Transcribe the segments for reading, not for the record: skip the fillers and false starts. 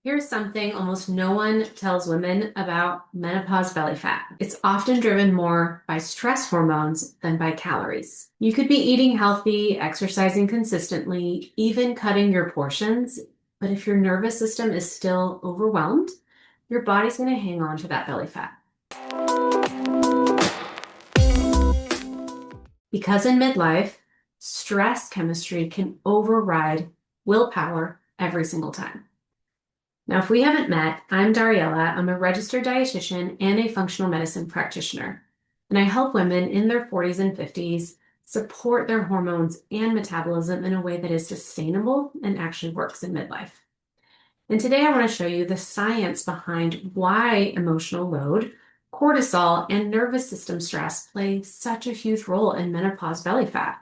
Here's something almost no one tells women about menopause belly fat. It's often driven more by stress hormones than by calories. You could be eating healthy, exercising consistently, even cutting your portions, but if your nervous system is still overwhelmed, your body's going to hang on to that belly fat. Because in midlife, stress chemistry can override willpower every single time. Now, if we haven't met, I'm Dariella. I'm a registered dietitian and a functional medicine practitioner, and I help women in their 40s and 50s support their hormones and metabolism in a way that is sustainable and actually works in midlife. And today I want to show you the science behind why emotional load, cortisol, and nervous system stress play such a huge role in menopause belly fat,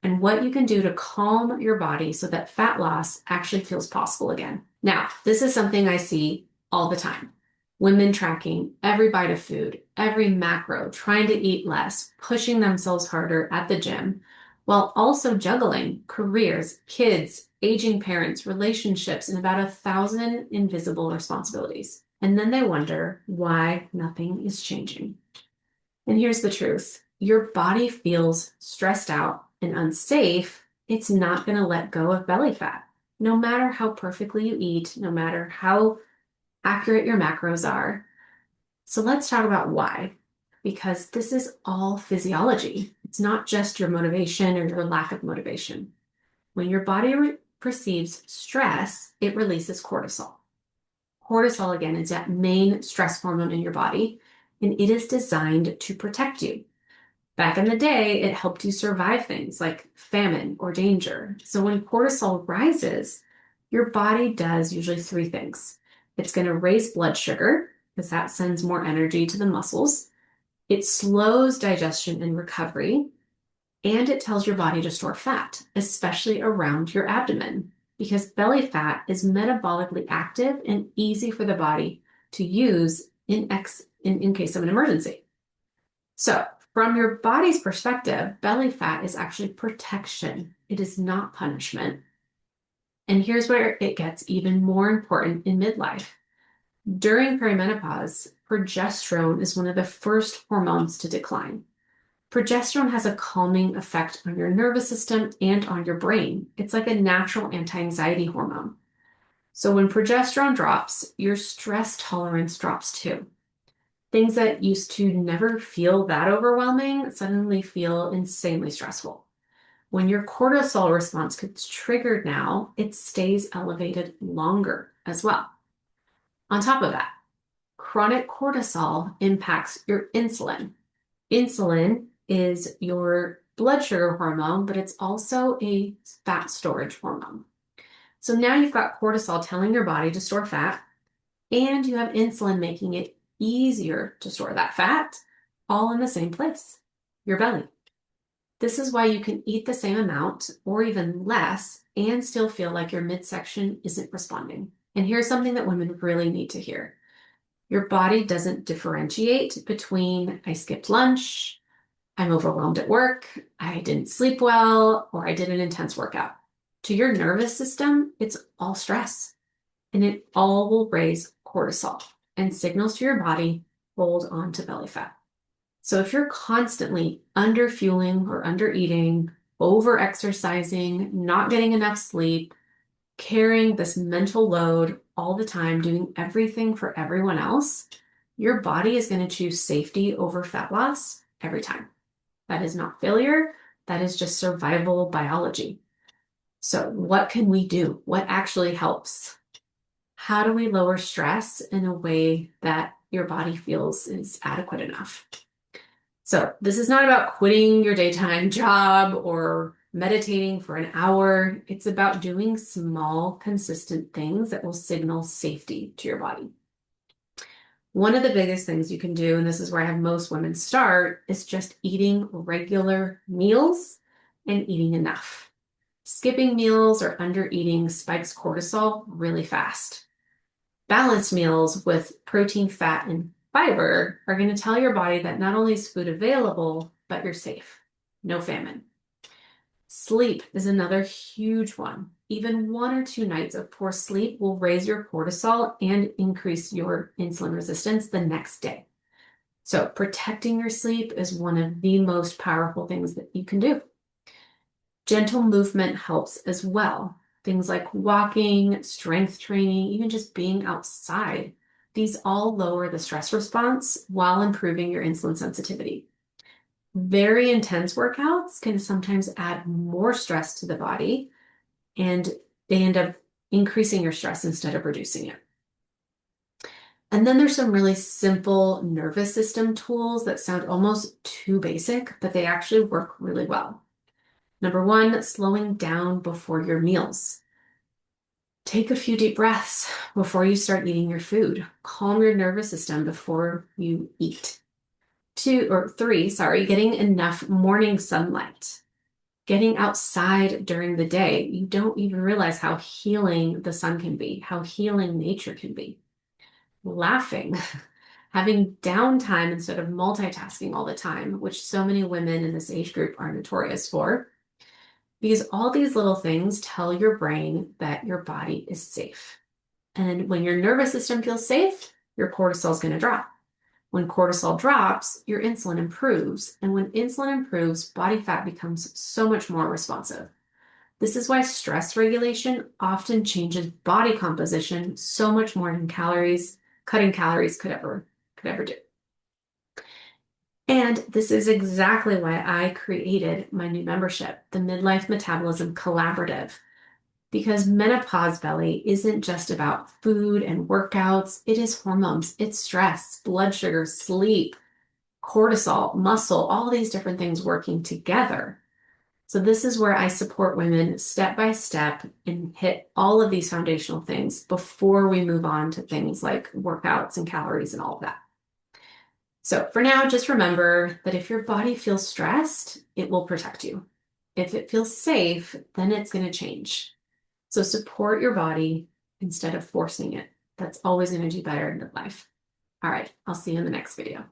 and what you can do to calm your body so that fat loss actually feels possible again. Now, this is something I see all the time. Women tracking every bite of food, every macro, trying to eat less, pushing themselves harder at the gym, while also juggling careers, kids, aging parents, relationships, and about 1,000 invisible responsibilities. And then they wonder why nothing is changing. And here's the truth. Your body feels stressed out and unsafe. It's not going to let go of belly fat. No matter how perfectly you eat, no matter how accurate your macros are. So let's talk about why. Because this is all physiology. It's not just your motivation or your lack of motivation. When your body perceives stress, it releases cortisol. Cortisol, again, is that main stress hormone in your body, and it is designed to protect you. Back in the day, it helped you survive things like famine or danger. So when cortisol rises, your body does usually three things. It's going to raise blood sugar because that sends more energy to the muscles. It slows digestion and recovery, and it tells your body to store fat, especially around your abdomen, because belly fat is metabolically active and easy for the body to use in case of an emergency. So, from your body's perspective, belly fat is actually protection. It is not punishment. And here's where it gets even more important in midlife. During perimenopause, progesterone is one of the first hormones to decline. Progesterone has a calming effect on your nervous system and on your brain. It's like a natural anti-anxiety hormone. So when progesterone drops, your stress tolerance drops too. Things that used to never feel that overwhelming suddenly feel insanely stressful. When your cortisol response gets triggered now, it stays elevated longer as well. On top of that, chronic cortisol impacts your insulin. Insulin is your blood sugar hormone, but it's also a fat storage hormone. So now you've got cortisol telling your body to store fat, and you have insulin making it easier to store that fat, all in the same place, your belly. This is why you can eat the same amount or even less and still feel like your midsection isn't responding. And here's something that women really need to hear. Your body doesn't differentiate between I skipped lunch, I'm overwhelmed at work, I didn't sleep well, or I did an intense workout. To your nervous system, it's all stress, and it all will raise cortisol and signals to your body, hold on to belly fat. So if you're constantly under fueling or under eating, over exercising, not getting enough sleep, carrying this mental load all the time, doing everything for everyone else, your body is going to choose safety over fat loss every time. That is not failure. That is just survival biology. So what can we do? What actually helps? How do we lower stress in a way that your body feels is adequate enough? So this is not about quitting your daytime job or meditating for an hour. It's about doing small, consistent things that will signal safety to your body. One of the biggest things you can do, and this is where I have most women start, is just eating regular meals and eating enough. Skipping meals or under eating spikes cortisol really fast. Balanced meals with protein, fat, and fiber are going to tell your body that not only is food available, but you're safe. No famine. Sleep is another huge one. Even 1 or 2 nights of poor sleep will raise your cortisol and increase your insulin resistance the next day. So protecting your sleep is one of the most powerful things that you can do. Gentle movement helps as well. Things like walking, strength training, even just being outside. These all lower the stress response while improving your insulin sensitivity. Very intense workouts can sometimes add more stress to the body, and they end up increasing your stress instead of reducing it. And then there's some really simple nervous system tools that sound almost too basic, but they actually work really well. Number one, slowing down before your meals. Take a few deep breaths before you start eating your food. Calm your nervous system before you eat. 3, getting enough morning sunlight. Getting outside during the day. You don't even realize how healing the sun can be, how healing nature can be. Laughing, having downtime instead of multitasking all the time, which so many women in this age group are notorious for. Because all these little things tell your brain that your body is safe. And when your nervous system feels safe, your cortisol is going to drop. When cortisol drops, your insulin improves. And when insulin improves, body fat becomes so much more responsive. This is why stress regulation often changes body composition so much more than cutting calories could ever do. And this is exactly why I created my new membership, the Midlife Metabolism Collaborative, because menopause belly isn't just about food and workouts. It is hormones, it's stress, blood sugar, sleep, cortisol, muscle, all these different things working together. So this is where I support women step by step and hit all of these foundational things before we move on to things like workouts and calories and all of that. So for now, just remember that if your body feels stressed, it will protect you. If it feels safe, then it's going to change. So support your body instead of forcing it. That's always going to do better in midlife. All right, I'll see you in the next video.